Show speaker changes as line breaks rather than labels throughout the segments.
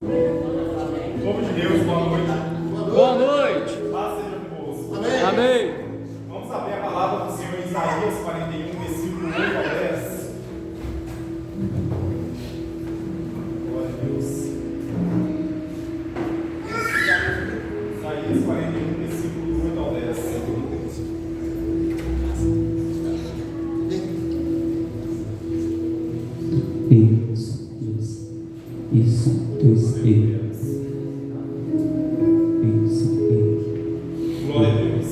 Povo de Deus, boa noite.
Boa noite.
Paz seja convosco.
Amém. Amém.
Vamos abrir a palavra do Senhor em Isaías 41, versículo 8 ao 10. Glória a Deus. Isaías 41, versículo 8 ao 10.
Isso, dois,
Glória a Deus.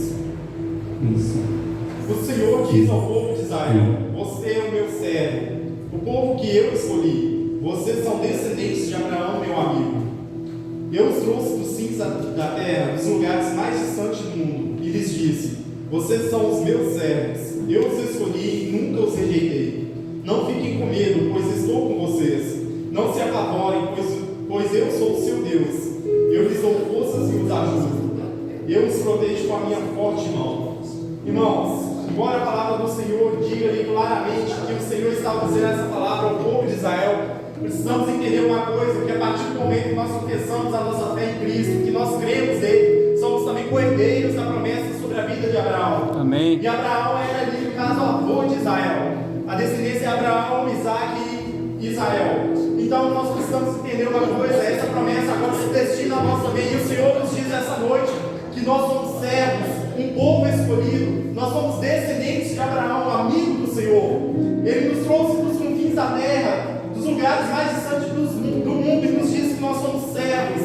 O Senhor diz ao povo de Israel: você é o meu servo, o povo que eu escolhi. Vocês são descendentes de Abraão, meu amigo. Eu os trouxe dos fins da terra, dos lugares mais distantes do mundo, e lhes disse: vocês são os meus servos. Eu os escolhi e nunca os rejeitei. Não fiquem com medo, pois estou com vocês. Não se apavorem, pois eu sou o seu Deus. Eu lhes dou forças e os ajudo. Eu os protejo com a minha forte mão. Irmãos, embora a palavra do Senhor diga ali claramente que o Senhor estava dizendo essa palavra ao povo de Israel, precisamos entender uma coisa: que a partir do momento que nós confessamos a nossa fé em Cristo, que nós cremos nele, somos também coerdeiros da promessa sobre a vida de Abraão.
Amém.
E Abraão era ali, no caso, o avô de Israel. A descendência é Abraão, Isaac e Israel. Então nós precisamos entender uma coisa: essa promessa agora se destina a nós também. E o Senhor nos diz essa noite que nós somos servos, um povo escolhido. Nós somos descendentes de Abraão, amigo do Senhor. Ele nos trouxe dos confins da terra, dos lugares mais distantes do mundo, e nos diz que nós somos servos,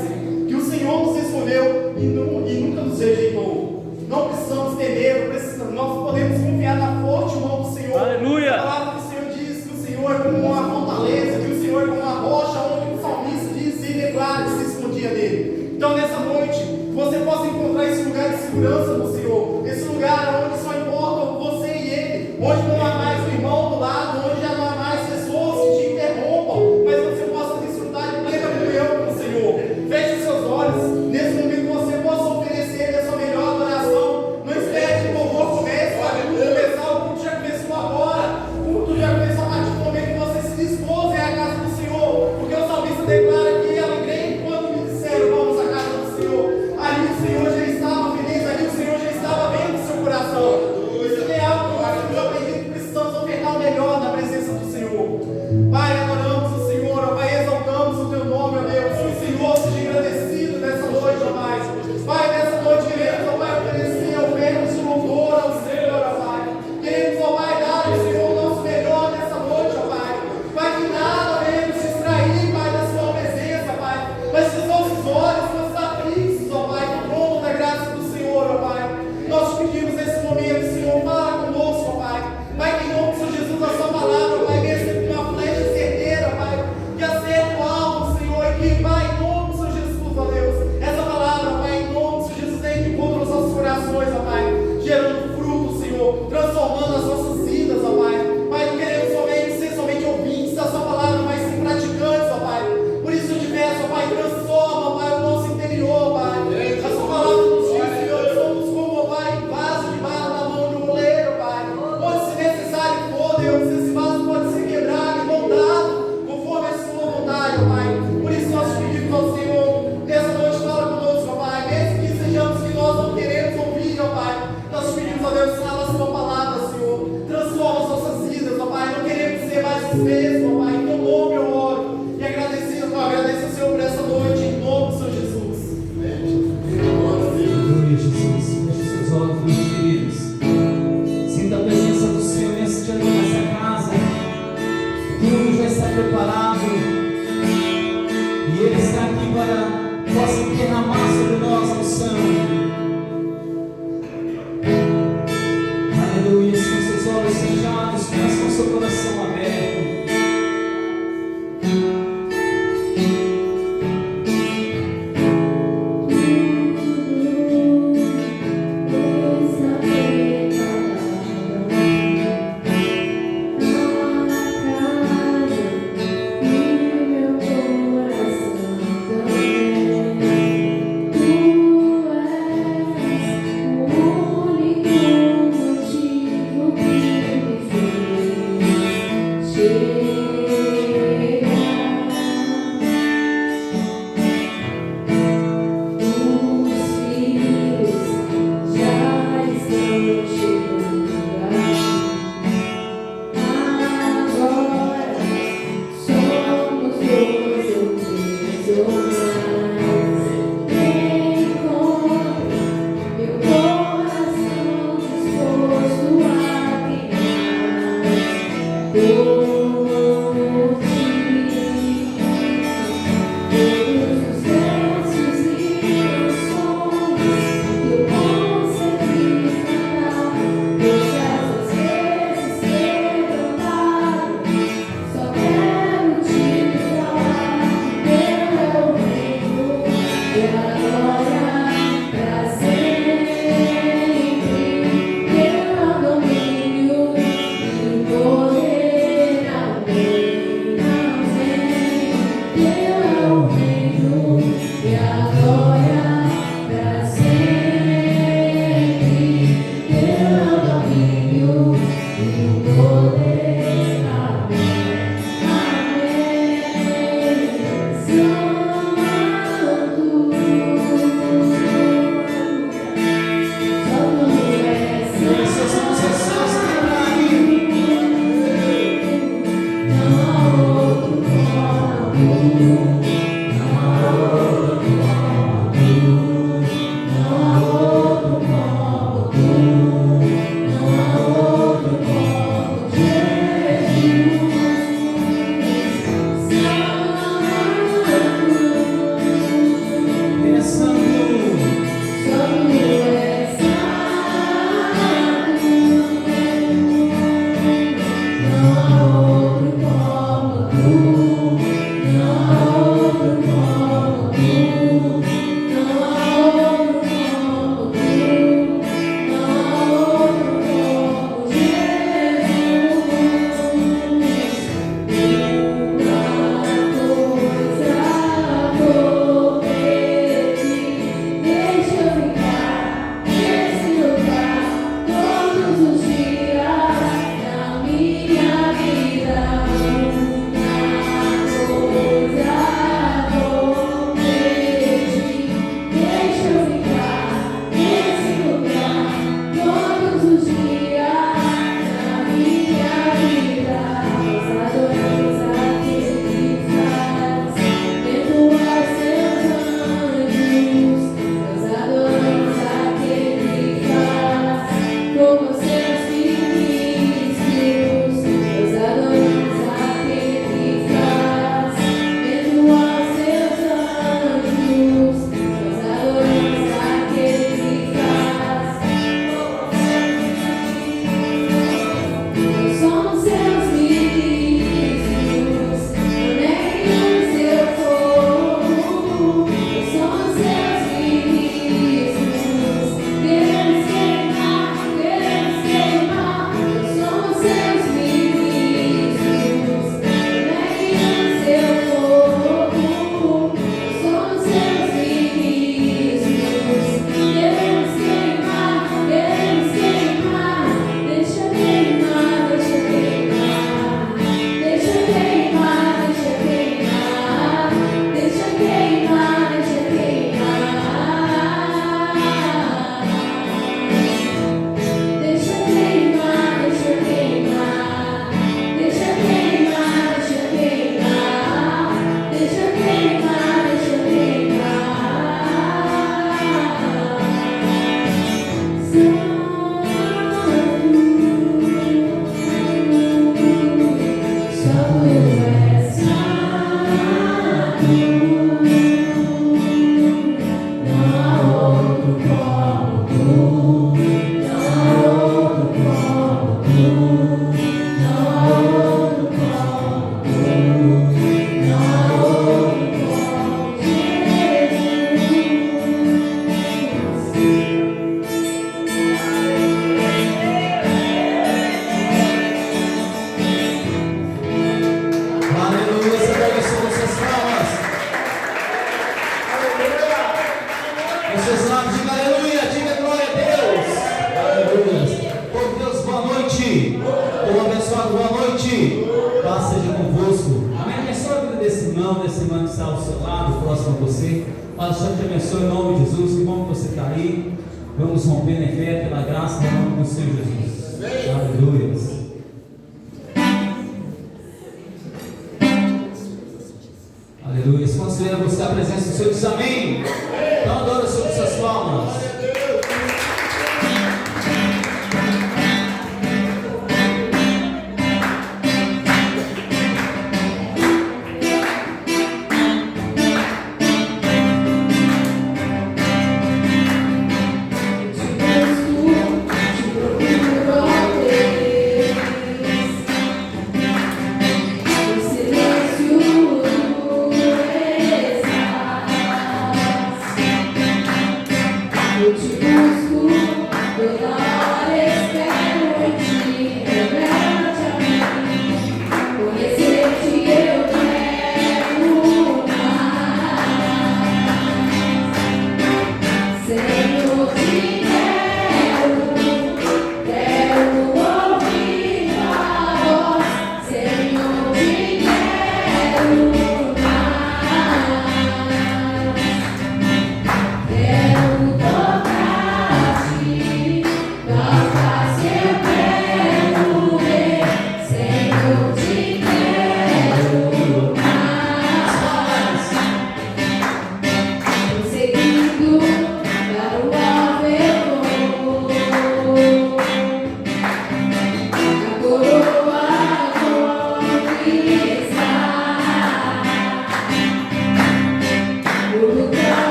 que o Senhor nos escolheu e nunca nos rejeitou. Não precisamos temer, nós podemos confiar na forte mão do Senhor.
Aleluia.
A palavra do Senhor diz que o Senhor é como uma fortaleza, que o Senhor é como uma rocha, onde o salmista diz e declara que se escondia nele. Então nessa noite, você possa encontrar esse lugar de segurança no Senhor, esse lugar onde só importa você e Ele, onde não há mais o irmão do lado, onde já não há mais pessoas que te interrompam, mas você possa desfrutar de plena comunhão com o Senhor. Feche seus olhos, nesse momento você possa oferecer a sua melhor adoração. Não espere que o louvor comece, começar, o culto já começou agora, o culto já começou a partir do momento que você se dispôs a casa do Senhor, porque o salmista declara que alegrei quando me disseram vamos à casa do Senhor. Ali o Senhor já estava feliz, ali o Senhor já estava vendo o seu coração. Isso é algo que nós temos aprendido, que precisamos ofertar o melhor na presença do Senhor. Pai, adoramos o Senhor, ó Pai, exaltamos o Teu nome, ó Deus. Que o Senhor seja agradecido nessa noite, ó Pai. Pai, nessa noite queremos, ó Pai, oferecer ofertas de louvor ao Senhor, ó Pai. Queremos, ó Pai, dar ao Senhor o nosso melhor nessa noite, ó Pai. Pai, que nada venha nos distrair, Pai, da Sua presença, Pai. Mas que os nossos olhos fossem aflitos, ó Pai, no trono da graça do Senhor, ó Pai. Nós te pedimos nesse momento, Senhor, fala conosco, ó Pai. Pai, que em nome de Senhor Jesus, a Sua palavra, ó Pai, venha sempre uma flecha certeira, Pai, que acerta o alvo, Senhor, e que, Pai, em nome de Senhor Jesus, ó Deus, essa palavra, Pai, em nome de Senhor Jesus, venha de encontro aos nossos corações, ó Pai, gerando fruto, Senhor, transformando as nossas vidas, ó Pai. Pai, não queremos ser somente ouvintes da Sua palavra, mas sim praticantes, ó Pai. Por isso eu te peço, ó Pai, transforma, ó Pai, o nosso interior, ó Pai. A Sua palavra nos diz, Senhor, somos como, ó Pai, vaso de barro na mão de um oleiro, Pai. Onde, se necessário for, Deus, esse vaso pode ser quebrado e moldado conforme a Sua vontade, ó Pai. Por isso nós te pedimos ao Senhor, nessa noite fala conosco, ó Pai. Mesmo que sejamos que nós não queremos ouvir, ó Pai, nós te pedimos, ó Deus, fala a Sua palavra, Senhor. Transforma as nossas vidas, ó Pai. Não queremos ser mais os mesmos, ó Pai. Em Teu nome eu oro. E agradeço ao Senhor por essa noite, em nome do Senhor Jesus.
Aleluia, Jesus. Feche seus olhos, meus queridos. Sinta a presença do Senhor nessa casa. Tudo já está preparado. E Ele está aqui para que possa derramar sobre nós a unção. Aleluia, com seus olhos fechados, mas com seu coração aberto.
Meu coração também.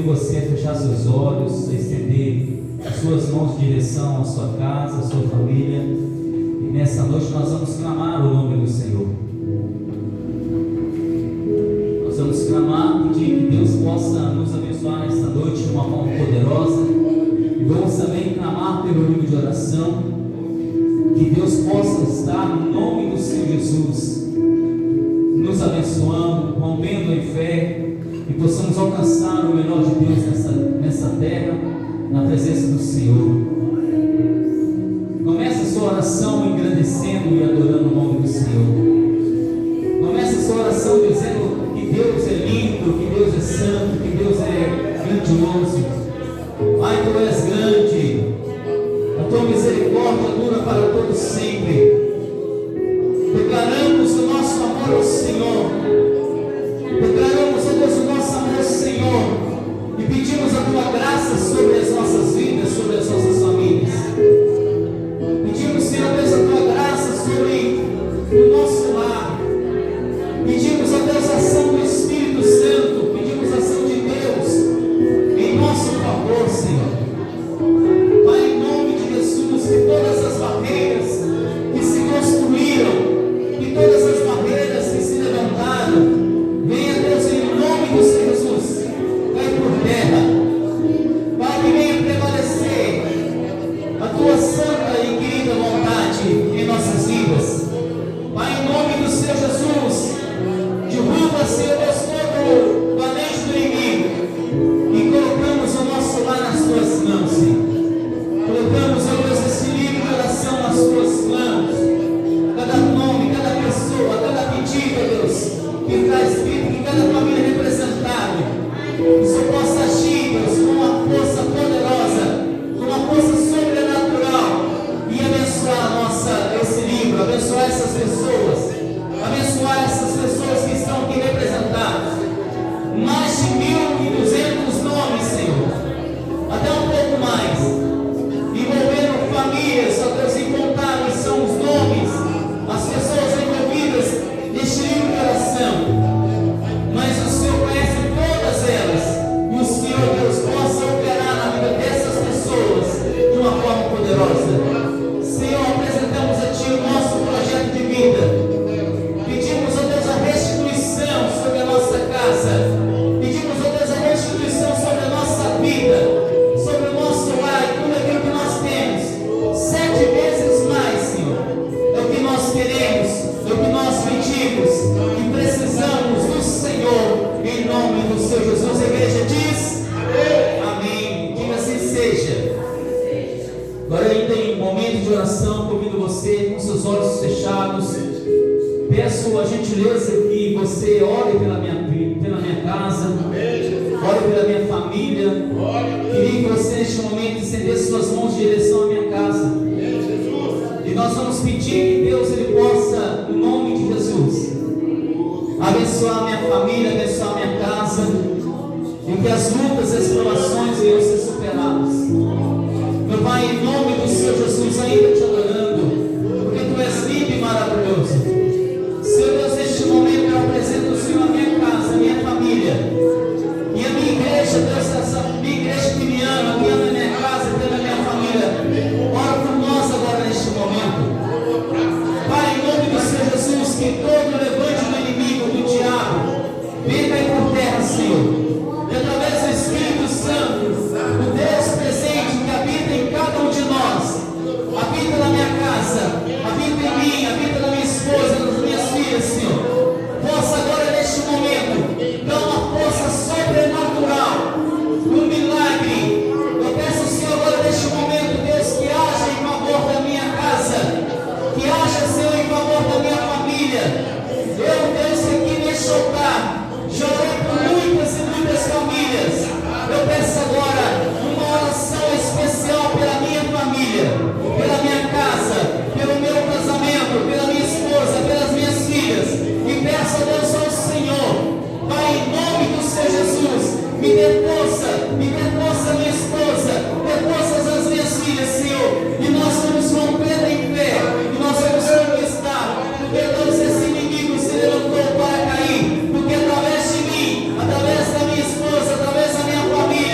você a fechar seus olhos, a estender as suas mãos em direção à sua casa, à sua família. E nessa noite nós vamos clamar o nome do Senhor. Nós vamos clamar, pedir que Deus possa nos abençoar nesta noite de uma forma poderosa. E vamos também clamar pelo livro de oração, que Deus possa estar no nome do Senhor Jesus, nos abençoando, rompendo em fé, e possamos alcançar o melhor de Deus nessa terra, na presença do Senhor. Comece a sua oração engrandecendo e adorando o nome do Senhor. Comece a sua oração dizendo que Deus é lindo, que Deus é santo, que Deus é grandioso. Pai, Tu és grande, a Tua misericórdia dura para todos sempre. Declaramos o nosso amor ao Senhor. Declaramos, ó Deus, o nosso amor ao Senhor. E pedimos a Tua graça sobre as nossas vidas, sobre as nossas famílias. Pedimos, Senhor Deus, a Tua graça sobre o nosso lar. Pedimos, ó Deus, a ação do Espírito Santo. Pedimos a ação de Deus em nosso favor, Senhor. Pai, em nome de Jesus, que todas as barreiras que se construíram, que todas as barreiras que se levantaram, venha, Deus, em nome do Senhor Jesus, cai por terra. Pai, que venha prevalecer a Tua santa e querida vontade em nossas vidas. Pai, em nome do Senhor Jesus, derruba, Senhor Deus, todo o valente do inimigo e colocamos o nosso lar nas Tuas mãos, Senhor. Colocamos, ó Deus, esse livro de oração nas Tuas mãos. Cada nome, cada pessoa, cada pedido, ó Deus, que está escrito, que cada família representada, que o Senhor possa agir, Deus, com uma força poderosa, com uma força sobrenatural, e abençoar esse livro, abençoar essas pessoas, abençoar essas pessoas que estão aqui representadas. Mais de 1.200 nomes, Senhor, até um pouco mais, envolvendo famílias, ó Deus, incontáveis são os nomes, as pessoas envolvidas neste livro de oração. Mas o Senhor conhece todas elas, e o Senhor, Deus, possa operar na vida dessas pessoas de uma forma poderosa. Senhor, apresentamos a Ti o nosso projeto de vida. Pedimos, ó Deus, a restituição sobre a nossa casa. Pedimos, ó Deus, a restituição sobre a nossa vida, sobre o nosso lar e tudo aquilo que nós temos. 7 vezes mais, Senhor. É o que nós queremos, é o que nós pedimos e precisamos do Senhor, em nome do Senhor Jesus. A igreja diz: amém. Diga assim seja. Agora, ainda em momento de oração, convido você com seus olhos fechados. Peço a gentileza que você ore pela minha casa, ore pela minha família. Queria que você neste momento estendesse suas mãos em direção à minha casa. E nós vamos pedir que Deus ele possa, no nome de Jesus, abençoar a minha família, abençoar a minha casa, e que as lutas e as provações venham ser superadas. Meu Pai, em nome do Senhor Jesus, ainda te adorando, porque Tu és lindo e maravilhoso. Senhor Deus, neste momento eu apresento o Senhor a minha casa, a minha família e a minha igreja, Deus, essa minha igreja que me ama, que anda na minha casa, que anda na minha família. Ora por nós agora neste momento. Pai, em nome do Senhor Jesus, que todo levante do inimigo, do diabo, venha cair por terra, Senhor. E através do Espírito Santo, o Deus presente que habita em cada um de nós, habita na minha casa, habita em mim, habita na minha esposa, nas minhas filhas, Senhor. Possa agora neste momento dar uma força sobrenatural, um milagre. Eu peço, Senhor, agora neste momento, Deus, que haja em favor da minha casa, que haja, Senhor, em favor da minha família. Eu, Deus, aqui neste altar, já orei por muitas e muitas famílias. Eu peço agora uma oração especial pela minha família, pela minha casa, pelo meu casamento, pela minha esposa, pelas minhas filhas. E peço a Deus ao Senhor, Pai, em nome do Senhor Jesus, me dê força, minha esposa, dê forças às minhas filhas, Senhor. E nós vamos romper em fé, e nós vamos conquistar, porque Deus, esse inimigo se levantou para cair, porque através de mim, através da minha esposa, através da minha família,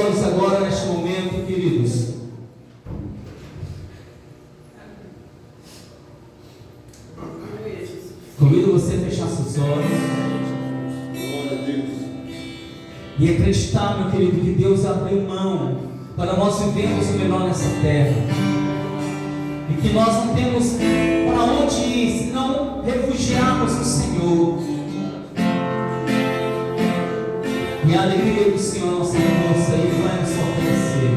olhos agora neste momento, queridos. Convido você a fechar seus olhos e acreditar, meu querido, que Deus abriu mão para nós vivermos o melhor nessa terra, e que nós não temos para onde ir senão refugiarmos no Senhor. E a alegria do Senhor, nossa força, Ele vai nos fortalecer.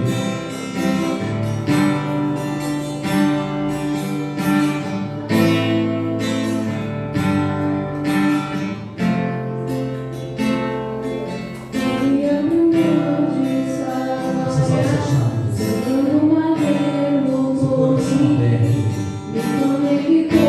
Ele me deu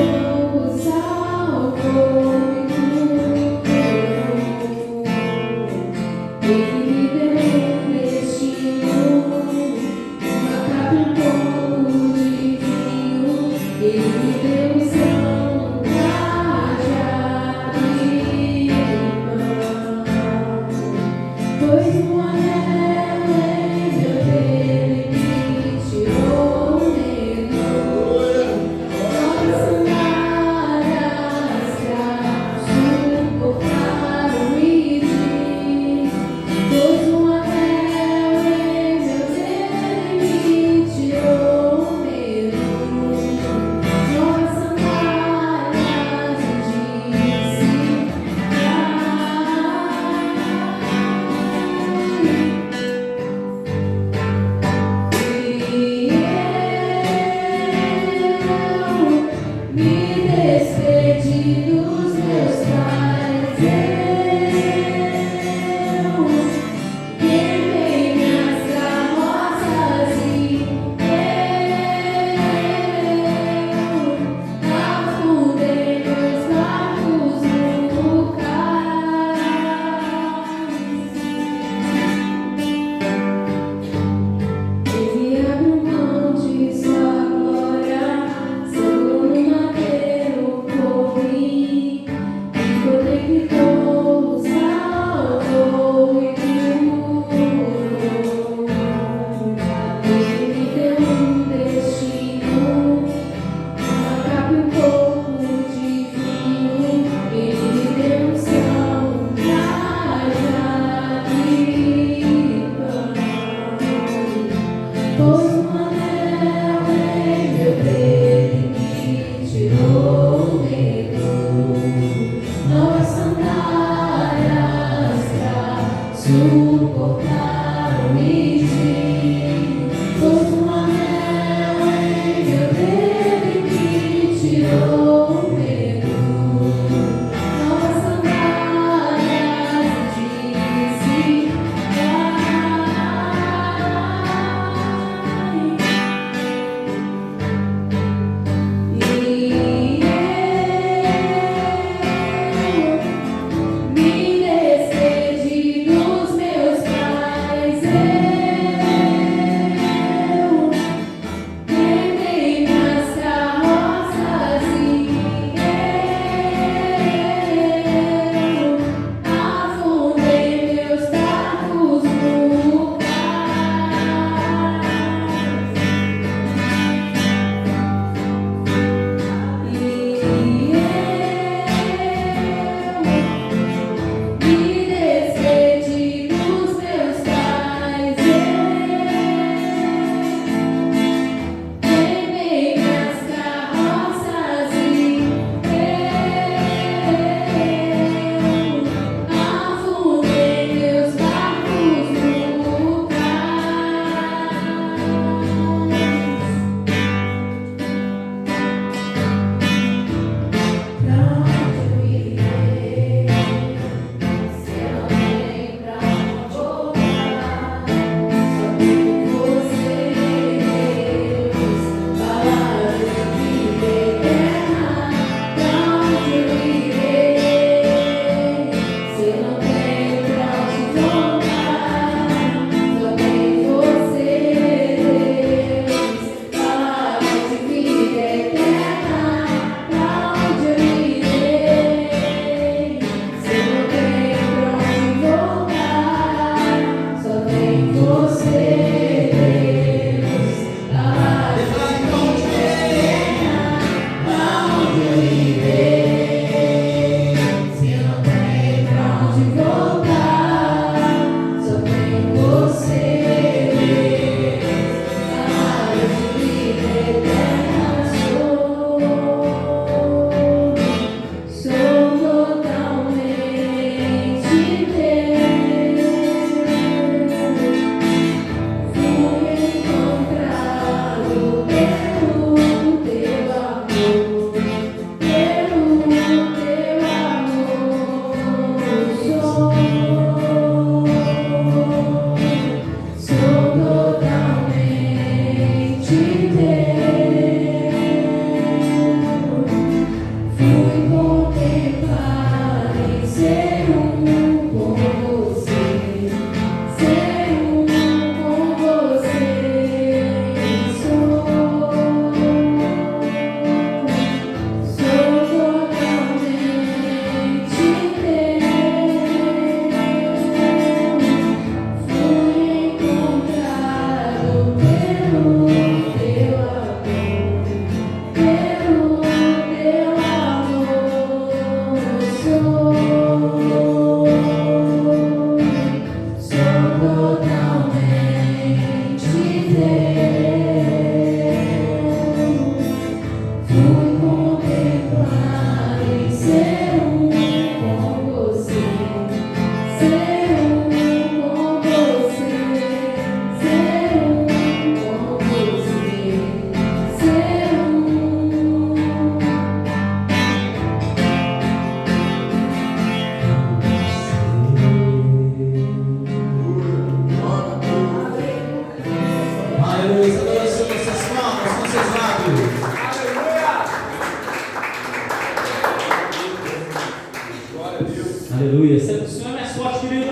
Aleluia. Sempre o Senhor é mais forte, querido.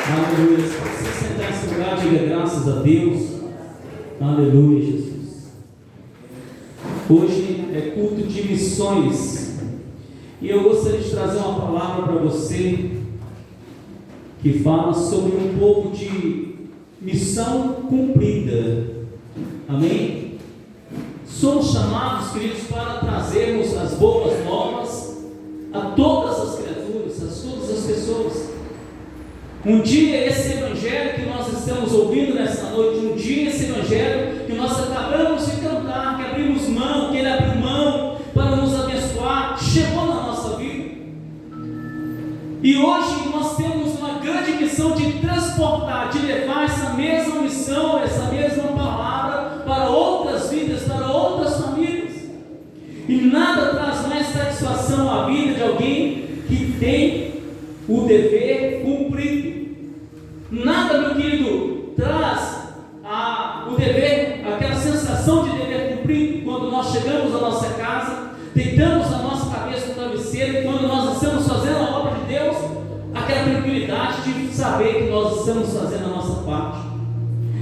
Aleluia. Se você sentar nesse lugar, diga graças a Deus. Aleluia, Jesus. Hoje é culto de missões. E eu gostaria de trazer uma palavra para você que fala sobre um pouco de missão cumprida. Amém? Somos chamados, queridos, para trazermos as boas novas a todas as criaturas, a todas as pessoas. Um dia esse evangelho que nós estamos ouvindo nessa noite, um dia esse evangelho que nós acabamos de cantar, que abrimos mão, que ele abriu mão para nos abençoar, chegou na nossa vida. E hoje nós temos uma grande missão de transportar, de levar essa mesma missão, essa mesma palavra para outras vidas, para outras famílias. E nada traz mais satisfação à vida de alguém que tem o dever cumprido. Nada, meu querido, traz o dever, aquela sensação de dever cumprido quando nós chegamos à nossa casa, deitamos a nossa cabeça no travesseiro e quando nós estamos fazendo a obra de Deus, aquela tranquilidade de saber que nós estamos fazendo a nossa parte.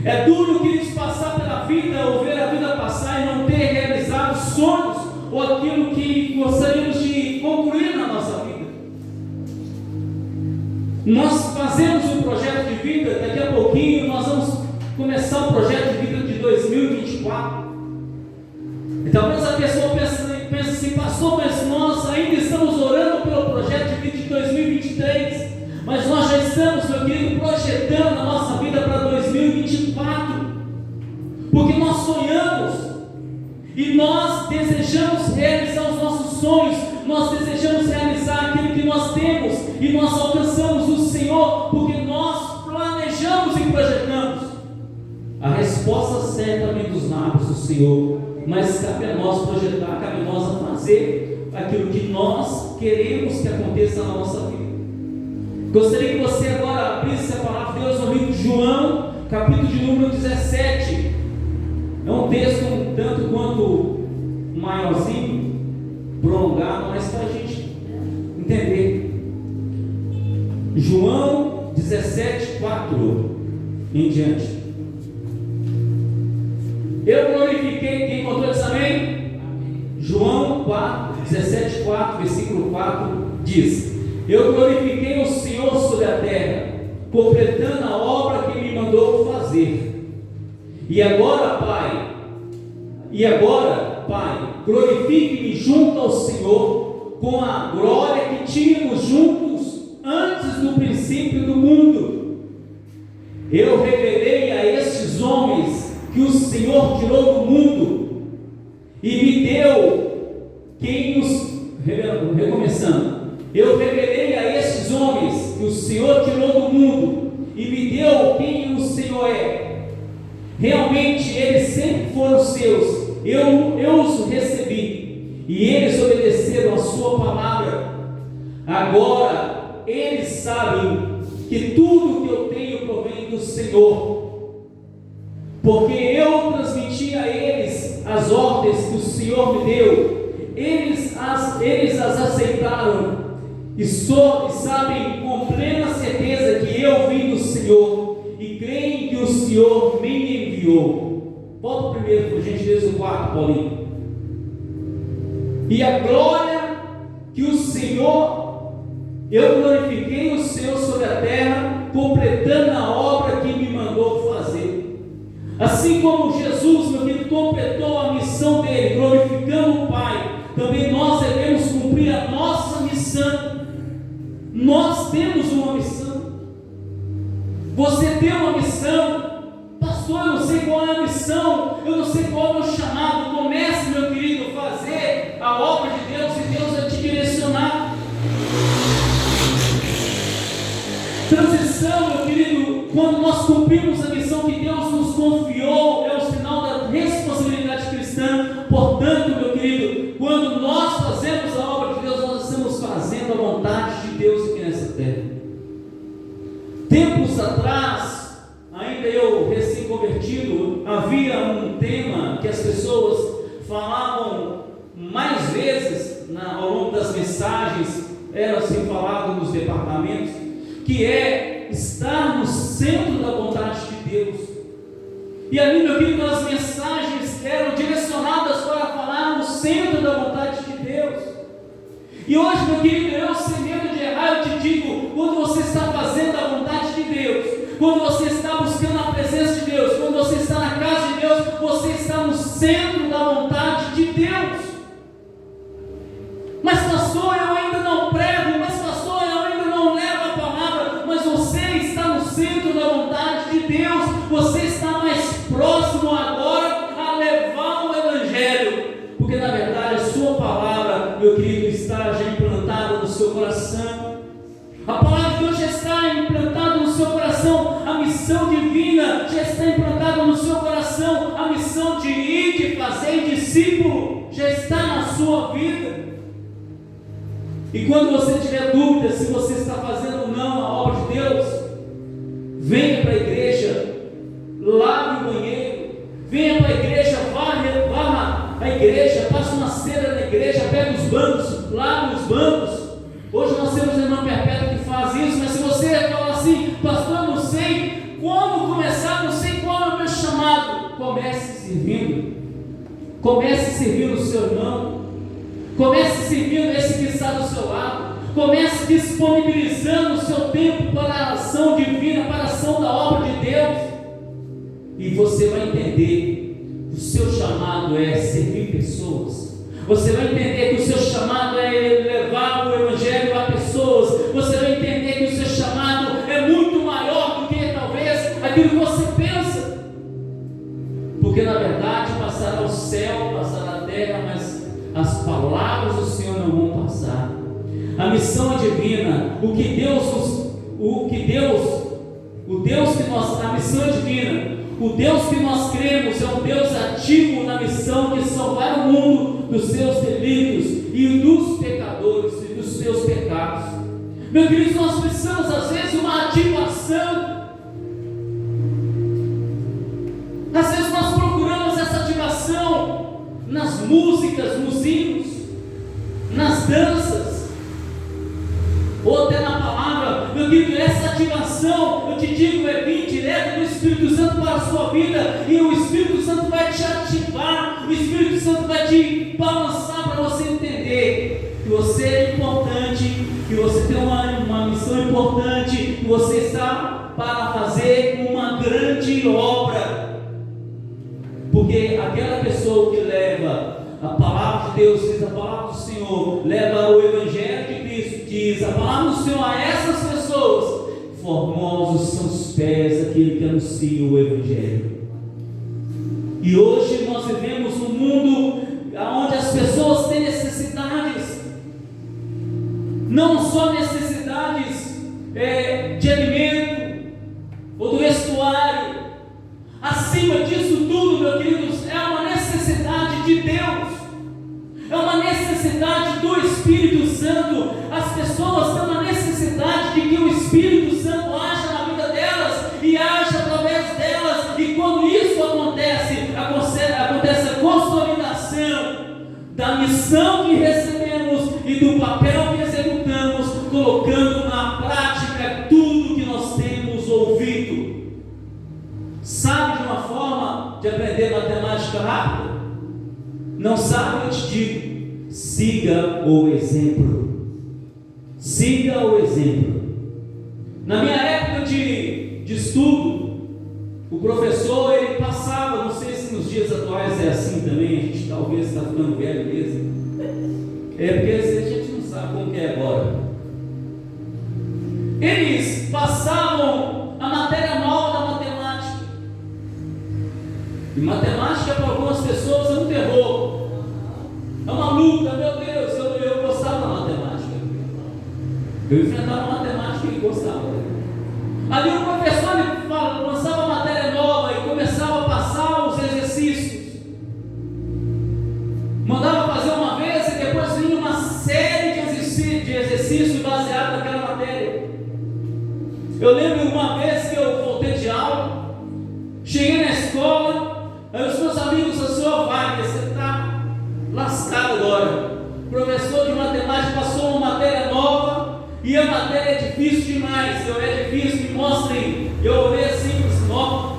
É duro, queridos, passar pela vida ou ver a vida passar e não ter realizado sonhos ou aquilo que gostaríamos de concluir na nossa vida. Nós fazemos um projeto de vida, daqui a pouquinho nós vamos começar o projeto de vida de 2024. E talvez a pessoa pense assim, pastor, mas nós ainda estamos orando pelo projeto de vida de 2023, mas nós já estamos, meu querido, projetando a nossa vida para 2024, porque nós sonhamos e nós desejamos realizar os nossos sonhos, nós desejamos realizar aquilo que nós temos e nós alcançamos o Senhor, porque nós planejamos e projetamos. A resposta certa vem dos lábios do Senhor, mas cabe a nós projetar, cabe a nós fazer aquilo que nós queremos que aconteça na nossa vida. Gostaria que você agora abrisse a palavra de Deus no livro de João, capítulo de número 17. É um texto um tanto quanto maiorzinho, prolongado, mas para a gente entender. João 17, 4 em diante. Eu glorifiquei, quem encontrou isso, amém? João 17, 4, versículo 4 diz: Eu glorifiquei o Senhor sobre a terra, completando a obra que me mandou fazer. E agora, Pai, glorifique-me junto ao Senhor com a glória que tínhamos juntos antes do princípio do mundo. Eu revelei a estes homens que o Senhor tirou do mundo e me deu quem os... Recomeçando. Eu revelei a estes homens que o Senhor tirou do mundo e me deu quem o Senhor é. Realmente eles sempre foram seus, eu os recebi e eles obedeceram a sua palavra. Agora eles sabem que tudo que eu tenho provém do Senhor, porque eu transmiti a eles as ordens que o Senhor me deu. Eles as aceitaram e sabem com plena certeza que eu vim do Senhor e creem que o Senhor me enviou. Volta primeiro, por gentileza, o 4, Paulinho. E a glória que o Senhor, eu glorifiquei o Senhor sobre a terra, completando a obra que me mandou fazer. Assim como Jesus, meu filho, completou a missão dele, glorificando o Pai, também nós devemos cumprir a nossa missão. Nós temos uma missão. Você tem uma missão. Pastor, eu não sei qual é a missão, eu não sei qual é o meu chamado. Comece, meu querido, a fazer a obra de Deus e Deus vai te direcionar. Transição, meu querido, quando nós cumprimos a missão que Deus nos confiou, é o sinal da responsabilidade cristã. Portanto, meu querido, quando nós fazemos a obra de Deus, nós estamos fazendo a vontade de Deus aqui nessa terra. Tempos atrás, ainda eu recém-convertido, havia um tema que as pessoas falavam mais vezes ao longo mensagens eram assim faladas nos departamentos, que é estar no centro da vontade de Deus. E ali, meu querido, as mensagens eram direcionadas para falar no centro da vontade de Deus. E hoje, meu querido, eu sem medo de errar, eu te digo, quando você está fazendo a vontade de Deus, quando você está buscando a presença de Deus, quando você está na casa de Deus, você está no centro da vontade de Deus. Mas pastor, eu ainda não prego, mas pastor, eu ainda não levo a palavra. Mas você está no centro da vontade de Deus, você está mais próximo agora a levar o Evangelho, porque na verdade a sua palavra, meu querido, está já implantada no seu coração. A palavra de Deus já está implantada no seu coração, a missão divina já está implantada no seu coração, a missão de ir, de fazer discípulo já está na sua vida. E quando você tiver dúvida se você está fazendo ou não a obra de Deus, venha para a igreja, lave o banheiro, venha para a igreja, varra a igreja, faça uma cera na igreja, pega os bancos, lave os bancos. Hoje nós temos a irmã Perpétua que faz isso, mas se você falar assim, pastor, eu não sei como começar, não sei qual é o meu chamado, comece servindo o seu irmão, comece servindo esse que está do seu lado, comece disponibilizando o seu tempo para a ação divina, para a ação da obra de Deus, e você vai entender que o seu chamado é servir pessoas. Você vai entender que o seu chamado é levar o Evangelho a pessoas. Você vai entender que o seu chamado é muito maior do que talvez aquilo que você pensa. Porque na verdade passará o céu, passará a terra, mas as palavras do Senhor não vão passar. A missão é divina. A missão é divina. O Deus que nós cremos é um Deus ativo na missão de salvar o mundo dos seus delitos e dos pecadores e dos seus pecados. Meu querido, nós precisamos às vezes de uma ativação. Às vezes nós procuramos essa ativação nas músicas, nos hinos, nas danças, ou até na palavra. Meu querido, essa ativação, eu te digo, é vir direto do Espírito Santo para a sua vida, e o Espírito Santo vai te ativar, o Espírito Santo vai te balançar para você entender que você é importante, que você tem uma missão importante, que você está para fazer uma grande obra. Porque aquela pessoa que leva a palavra de Deus, diz a palavra do Senhor, leva o Evangelho de Cristo, diz a palavra do Senhor a essas pessoas, formosos são os pés daquele que anuncia o Evangelho. E hoje nós vivemos num mundo onde as pessoas têm necessidades, não só necessidades de alimento ou do vestuário. Acima disso tudo, meus queridos, é uma necessidade de Deus, é uma necessidade do Espírito Santo. As pessoas têm uma necessidade de que o Espírito Santo haja na vida delas e haja através delas, e quando isso acontece a consolidação da missão que recebemos e do papel que executamos, colocando na prática tudo que nós temos ouvido. Sabe de uma forma de aprender matemática rápida? Não sabe? Eu te digo, siga o exemplo. Siga o exemplo. Na minha época de estudo, o professor ele passava, não sei se nos dias atuais é assim também, a gente talvez está ficando velho mesmo, porque a gente não sabe como que é agora. Eles passavam a matéria nova da matemática, e matemática para algumas pessoas é um terror, é uma luta. Meu Deus, eu gostava da matemática, eu enfrentava matemática e gostava. Ali o professor lançava matéria nova e começava a passar os exercícios, mandava fazer uma vez e depois vinha uma série de exercícios baseados naquela matéria. Eu lembro uma vez que eu voltei de aula, cheguei na escola, aí os meus amigos assim: ó, Wagner, você está lascado agora. O professor de matemática passou
e a matéria é difícil demais, é difícil, me mostrem. Eu olhei assim, ó,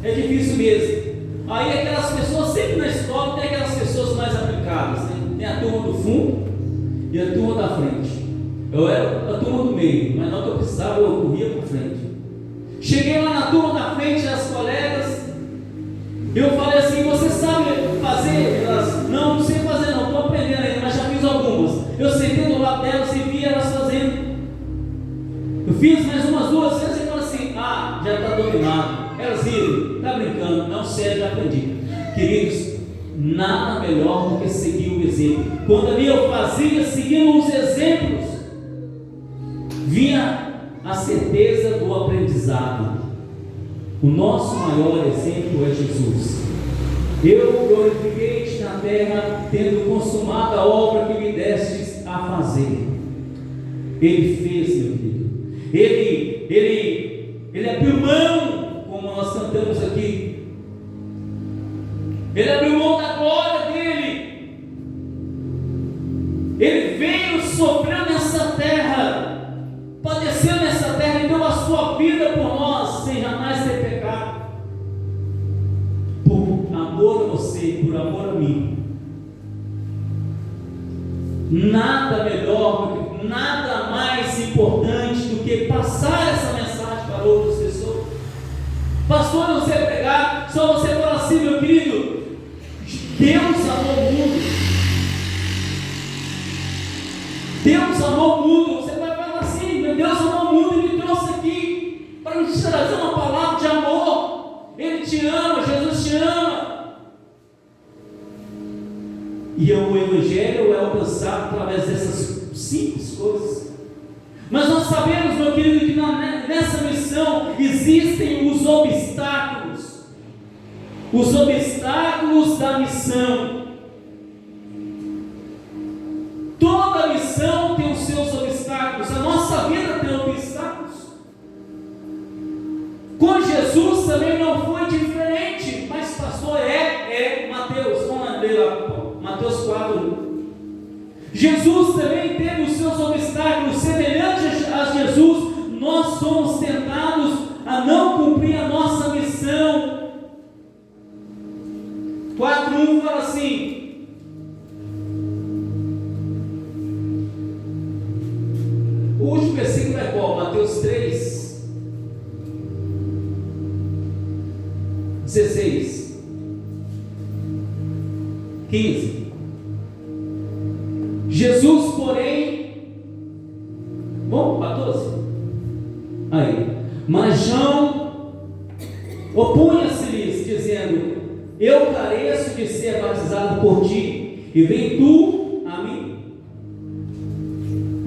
é difícil mesmo. Aí aquelas pessoas, sempre na escola tem aquelas pessoas mais aplicadas, né? Tem a turma do fundo e a turma da frente. Eu era a turma do meio, mas não que eu precisava, eu corria para frente. Cheguei lá na turma da frente, as colegas, eu falei assim: você sabe fazer? Elas, não sei fazer não, estou aprendendo ainda, mas já fiz algumas. Eu sentei do lado delas e vi elas fazendo. Eu fiz mais umas 2 vezes e falei assim: ah, já está dominado. Elas riram, está brincando, não, sério, já aprendi. Queridos, nada melhor do que seguir o exemplo. Quando ali eu fazia, seguindo os exemplos, vinha a certeza do aprendizado. O nosso maior exemplo é Jesus. Eu glorifiquei-te na terra, tendo consumado a obra que me destes a fazer. Ele fez, meu querido. Ele abriu mão, como nós cantamos aqui. Ele abriu mão da glória dele. Ele veio, sofreu nessa terra, padeceu nessa terra e deu a sua vida por nós, sem jamais ter pecado. Por amor a você, por amor a mim. Nada melhor, nada mais importante do que passar essa mensagem para outras pessoas. Pastor, não sei pregar, só você fala assim: meu querido, Deus amou o mundo. Deus amou o mundo. Você vai falar assim: meu Deus amou o mundo e me trouxe aqui para nos trazer uma palavra de amor. Ele te ama, Jesus te ama. E o Evangelho é alcançado através dessas simples coisas. Mas nós sabemos, meu querido, que nessa missão existem os obstáculos. Os obstáculos da missão. Toda missão tem os seus obstáculos. A nossa vida tem obstáculos. Com Jesus também não foi diferente. Mas pastor, Mateus, vamos ler lá, Mateus 4. Jesus também teve os seus obstáculos. Semelhante a Jesus, nós somos tentados a não cumprir a nossa missão. 4:1 fala assim: o último versículo é qual? Mateus 3:16, 15. Jesus, porém, bom, 14. Aí, mas João opunha-se-lhes, dizendo: eu careço de ser batizado por ti, e vem tu a mim.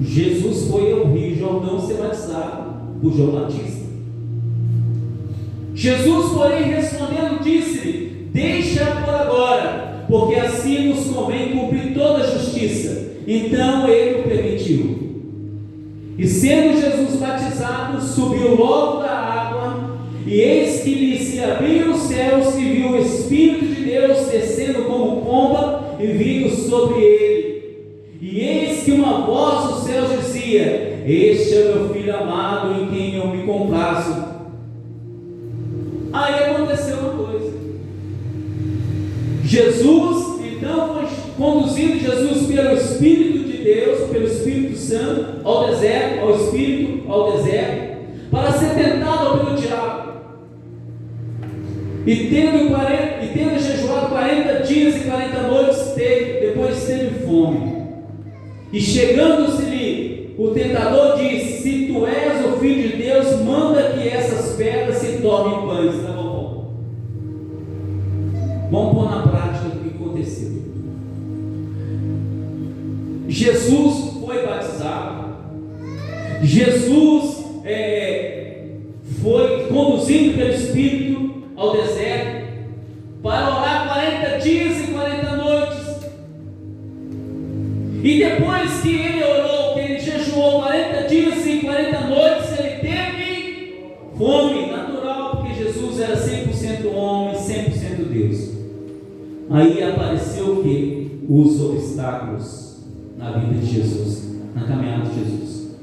Jesus foi ao Rio Jordão ser batizado por João Batista. Jesus, porém, respondendo, disse-lhe: deixa por agora, porque assim nos convém cumprir toda a justiça. Então ele o permitiu. E sendo Jesus batizado, subiu logo da água, e eis que lhe se abriram os céus, e viu o Espírito de Deus descendo como pomba e vindo sobre ele. E eis que uma voz dos céus dizia: este é meu Filho amado, em quem eu me comprazo. Aí aconteceu uma coisa. Jesus então foi conduzido, Jesus, pelo Espírito de Deus, pelo Espírito Santo, ao deserto, ao deserto, para ser tentado pelo diabo. E tendo jejuado 40 dias e 40 noites, depois teve fome. E chegando-se-lhe, o tentador disse: se tu és o Filho de Deus, manda que essas pedras se tornem pães. Tá bom? Vamos pôr na prática o que aconteceu. Jesus foi batizado. Jesus foi conduzido pelo Espírito ao deserto para orar 40 dias e 40 noites. E depois que ele orou, que ele jejuou 40 dias e 40 noites, ele teve fome natural, porque Jesus era 100% homem, 100% Deus. Aí apareceu o que? Os obstáculos na vida de Jesus, na caminhada de Jesus.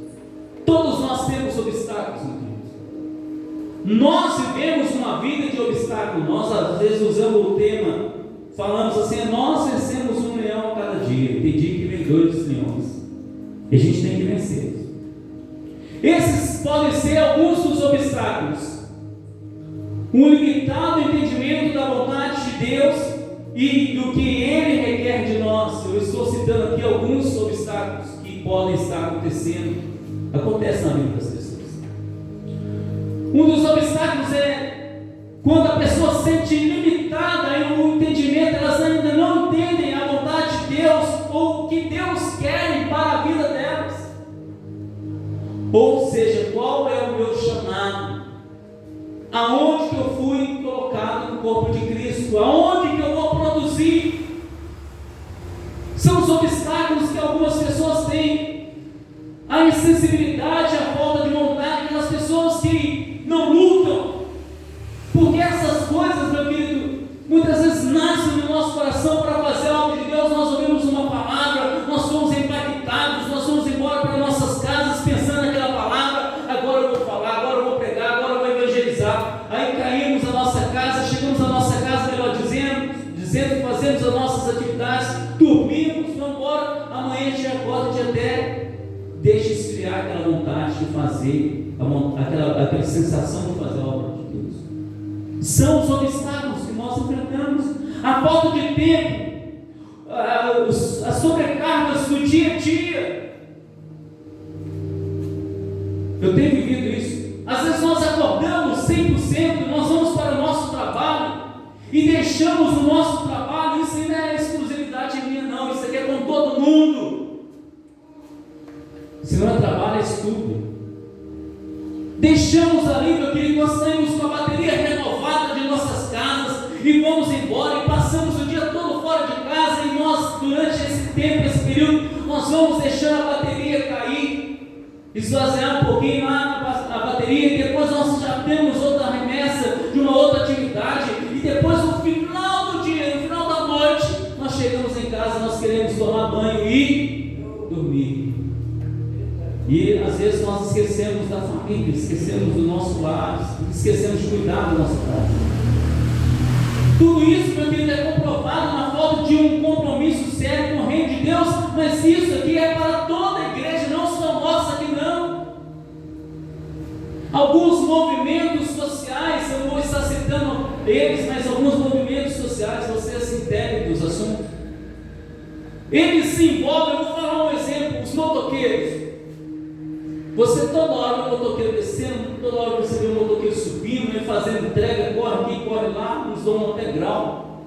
temos obstáculos, meu Deus. Nós vivemos uma vida de obstáculos. Nós às vezes usamos o tema, falamos assim: nós vencemos um leão a cada dia. Tem dia que vem 2 leões, e a gente tem que vencer. Esses podem ser alguns dos obstáculos: um limitado entendimento da vontade de Deus e do que Ele requer de nós. Eu estou citando aqui alguns obstáculos que podem estar acontece na vida das pessoas. Um dos obstáculos é quando a pessoa se sente limitada em um entendimento, elas ainda não entendem a vontade de Deus ou o que Deus quer para a vida delas. Ou seja, qual é o meu chamado? Aonde que eu fui colocado no corpo de Cristo? Aonde que eu vou produzir? São os obstáculos que algumas pessoas têm. A insensibilidade, a falta de vontade, aquelas pessoas que não lutam. Porque essas coisas, meu querido, muitas vezes nascem no nosso coração para fazer algo de Deus. Nós ouvimos uma palavra, nós somos impactados, nós vamos embora para nossas casas pensando naquela palavra: agora eu vou falar, agora eu vou pregar, agora eu vou evangelizar. Aí caímos na nossa casa, chegamos à nossa casa, melhor dizendo, fazemos as nossas atividades, dormimos, vamos embora, amanhã a gente acorda, a gente até deixa esfriar aquela vontade de fazer, aquela sensação de fazer a obra de Deus. São os obstáculos que nós enfrentamos: a falta de tempo, as sobrecargas do dia a dia. Eu tenho vivido isso. Às vezes nós acordamos 100%, nós vamos para o nosso trabalho e deixamos o nosso trabalho. Isso não é exclusividade minha, não. Isso aqui é com todo mundo. Se não é trabalho, é estudo. Deixamos ali, meu querido, nós saímos com a bateria renovada de nossas casas e vamos embora e passamos o dia todo fora de casa, e nós, durante esse tempo, esse período, nós vamos deixando a bateria cair, esvaziar um pouquinho lá na bateria, e depois nós já temos outra remessa de uma outra atividade, e depois no final do dia, no final da noite, nós chegamos em casa, nós queremos tomar banho e dormir. E às vezes nós esquecemos da família, esquecemos do nosso lar, esquecemos de cuidar do nosso lar. Tudo isso, meu querido, é comprovado na falta de um compromisso sério com o reino de Deus. Mas isso aqui é para toda a igreja, não só nossa aqui não. Alguns movimentos sociais, eu vou estar citando eles, mas alguns movimentos sociais, vocês se entendem dos assuntos. Eles se envolvem, eu vou falar um exemplo: os motoqueiros. Você toda hora vê o motoqueiro descendo, toda hora você vê o motoqueiro subindo, ele fazendo entrega, corre aqui, corre lá, uns dão até grau.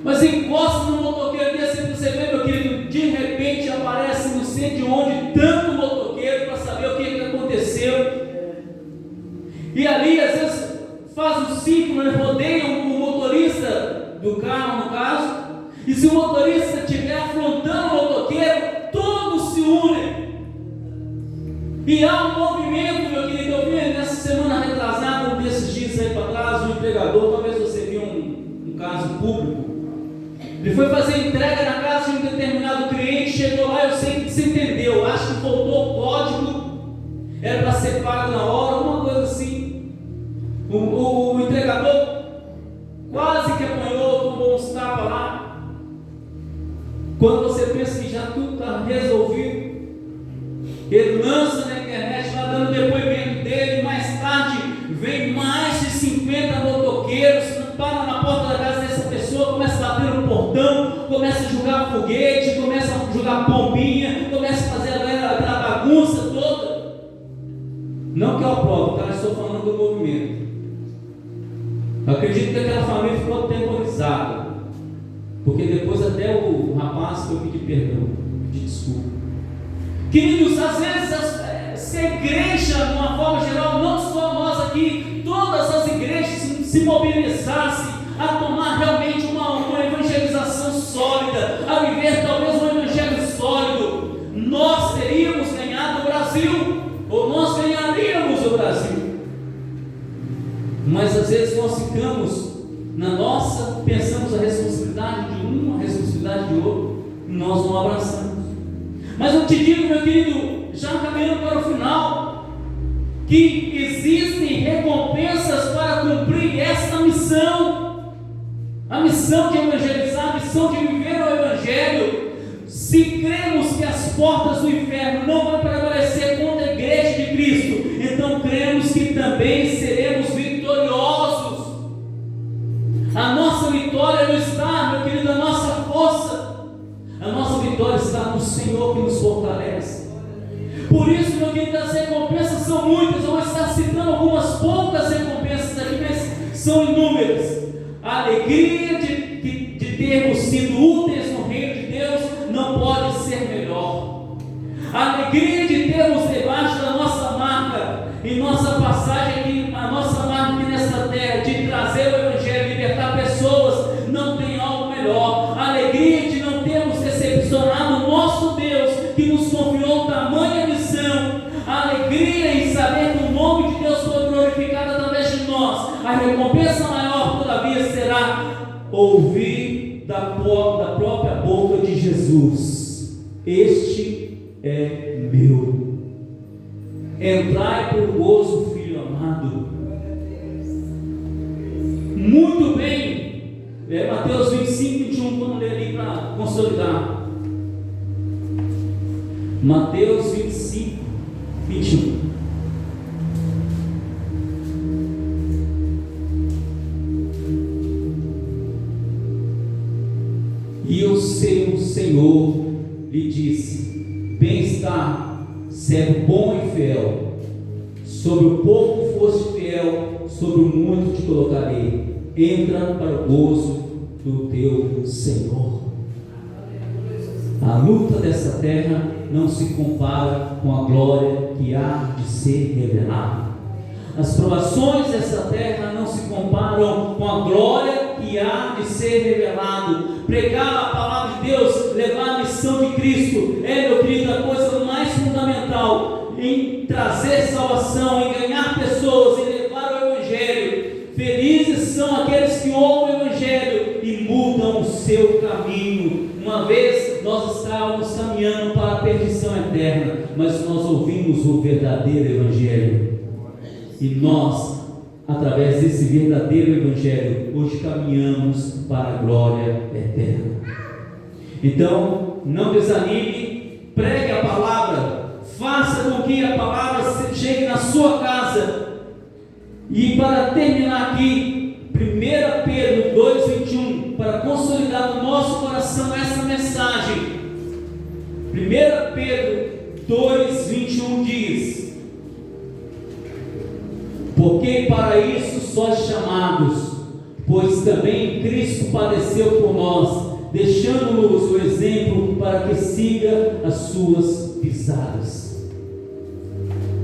Mas encosta no motoqueiro desse, você vê, meu querido, de repente aparece não sei de onde tanto motoqueiro para saber o que aconteceu. E ali às vezes faz um ciclo, né, rodeiam o motorista do carro, no caso, e se o motorista estiver afrontando o motoqueiro, todos se unem. E há um movimento, meu querido. Eu vi nessa semana retrasada, desses dias aí para trás, um empregador, talvez você viu um caso público. Ele foi fazer entrega na casa de um determinado cliente, chegou lá, eu sei que se entendeu, acho que faltou o código, era para ser pago na hora, alguma coisa assim. O entregador quase que apanhou, tomou uns tapas lá. Quando você pensa que já tudo está resolvido, ele lança na internet lá dando depoimento dele. Mais tarde vem mais de 50 motoqueiros, param na porta da casa dessa pessoa, começa a bater no portão, começa a jogar foguete, começa a jogar pombinha, começa a fazer aquela bagunça toda. Não que eu aprovo, tá? Estou falando do movimento. Eu acredito que aquela família ficou aterrorizada, porque depois até o rapaz foi pedir perdão, pedir desculpa. Queridos, às vezes se a igreja, de uma forma geral, não só nós aqui, todas as igrejas se mobilizassem a tomar realmente uma evangelização sólida, a viver talvez um evangelho sólido, nós teríamos ganhado o Brasil, ou nós ganharíamos o Brasil. Mas às vezes nós ficamos na nossa, pensamos a responsabilidade de um, a responsabilidade de outro, e nós não abraçamos. Mas eu te digo, meu querido, já caminhando para o final, que existem recompensas para cumprir esta missão, a missão de evangelizar, a missão de viver o Evangelho. Se cremos que as portas do inferno não vão prevalecer contra a igreja de Cristo, então cremos que também seremos vitoriosos. A nossa vitória não está, meu querido, a nossa força, a nossa vitória está no Senhor que nos fortalece. Por isso, meu querido, as recompensas são muitas. Eu vou estar citando algumas poucas recompensas aqui, mas são inúmeras. A alegria de termos sido úteis no reino de Deus não pode ser melhor. A alegria de termos debaixo da nossa marca, em nossa passagem aqui, a nossa marca aqui nessa terra, de trazer o Evangelho, libertar pessoas, não tem algo melhor. A alegria de não termos decepcionado o nosso Deus, que nos confiou tamanha missão. A alegria em saber que o nome de Deus foi glorificado através de nós. A recompensa maior, todavia, será ouvir da própria boca de Jesus: este é meu. Entrai por gozo, filho amado. Muito bem. Mateus 25, 21, vamos ler ali para consolidar. Mateus 25, 21. E o seu Senhor lhe disse: bem está, servo bom e fiel. Sobre o pouco foste fiel, sobre o muito te colocarei. Entra para o gozo do teu Senhor. A luta dessa terra não se compara com a glória que há de ser revelada. As provações dessa terra não se comparam com a glória que há de ser revelado. Pregar a palavra de Deus, levar a missão de Cristo, meu querido, a coisa mais fundamental em trazer salvação, em ganhar pessoas, em levar o Evangelho. Felizes são aqueles que ouvem o Evangelho e mudam o seu caminho. Uma vez nós estávamos caminhando para a perdição eterna, mas nós ouvimos o verdadeiro Evangelho. E nós, através desse verdadeiro Evangelho, hoje caminhamos para a glória eterna. Então, não desanime, pregue a palavra, faça com que a palavra chegue na sua casa. E para terminar aqui, 1 Pedro 2,21, para consolidar no nosso coração essa mensagem. 1 Pedro 2,21 diz: porque para isso sois chamados, pois também Cristo padeceu por nós, deixando-nos o exemplo para que siga as suas pisadas.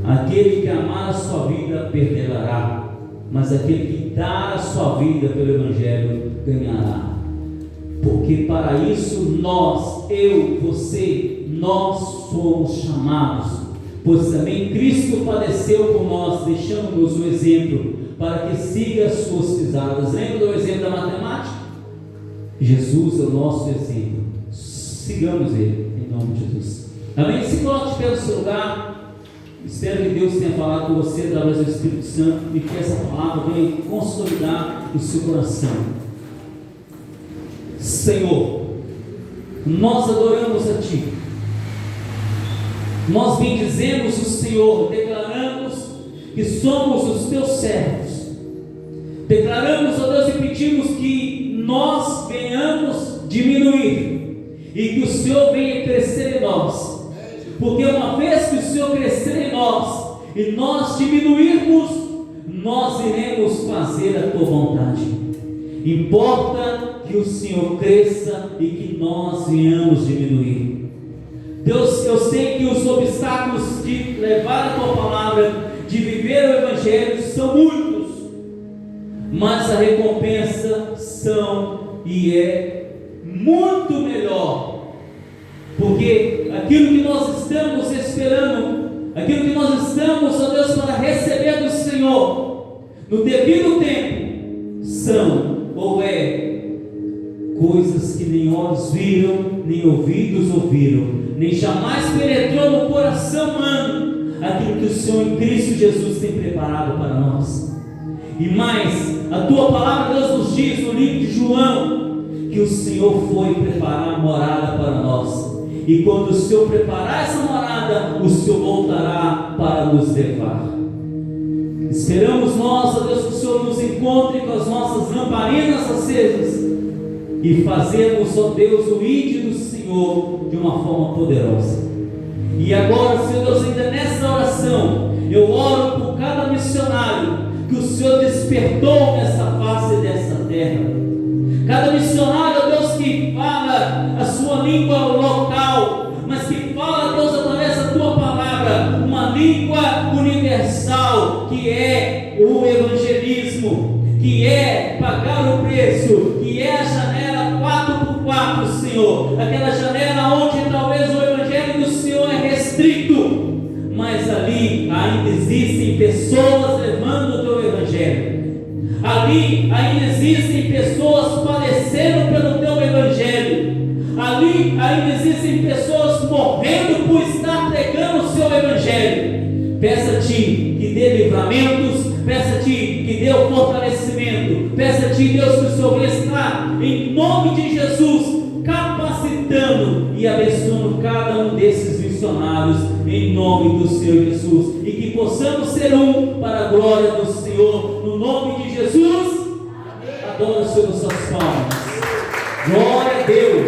Aquele que amar a sua vida perderá, mas aquele que dar a sua vida pelo Evangelho ganhará. Porque para isso nós, eu, você, nós somos chamados, pois também Cristo padeceu por nós, deixando-nos o exemplo para que siga as suas pisadas. Lembra do exemplo da matemática? Jesus é o nosso exemplo. Sigamos ele, em nome de Jesus. Amém? Se coloque de pé no seu lugar. Espero que Deus tenha falado com você através do Espírito Santo e que essa palavra venha consolidar o seu coração. Senhor, nós adoramos a Ti. Nós bendizemos o Senhor, declaramos que somos os Teus servos. Declaramos, ó Deus, e pedimos que nós venhamos diminuir e que o Senhor venha crescer em nós. Porque uma vez que o Senhor crescer em nós e nós diminuirmos, nós iremos fazer a Tua vontade. Importa que o Senhor cresça e que nós venhamos diminuir. Deus, eu sei que os obstáculos de levar a Tua palavra, de viver o Evangelho, são muitos, mas a recompensa é muito melhor. Porque aquilo que nós estamos esperando, aquilo que nós estamos, ó Deus, para receber do Senhor, no devido tempo, coisas que nem olhos viram, nem ouvidos ouviram, nem jamais penetrou no coração humano, aquilo que o Senhor em Cristo Jesus tem preparado para nós. E mais, a tua palavra, Deus, nos diz no livro de João que o Senhor foi preparar morada para nós, e quando o Senhor preparar essa morada, o Senhor voltará para nos levar. Esperamos nós, ó Deus, que o Senhor nos encontre com as nossas lamparinas acesas e fazemos, ó Deus, o ID do Senhor de uma forma poderosa. E agora, Senhor Deus, ainda nessa oração, eu oro por cada missionário que o Senhor despertou nessa face dessa terra. Cada missionário, ó Deus, que fala a sua língua local, mas que fala, Deus, através da tua palavra, uma língua universal, que é o evangelismo, que é pagar o preço, que é a janela 4x4, Senhor, aquela janela onde talvez o evangelho do Senhor é restrito, mas ali ainda existem pessoas levando o teu evangelho. Ali ainda existem pessoas padecendo pelo teu evangelho. Ali ainda existem pessoas morrendo por estar pregando o seu evangelho. Peça-te que dê livramentos, peça-te que dê o fortalecimento, peça-te, Deus, que o Senhor está em nome de Jesus capacitando e abençoando cada um desses missionários em nome do Senhor Jesus, e que possamos ser um para a glória do Senhor, no nome de Jesus. Adora o Senhor nos seus palmas. Glória a Deus.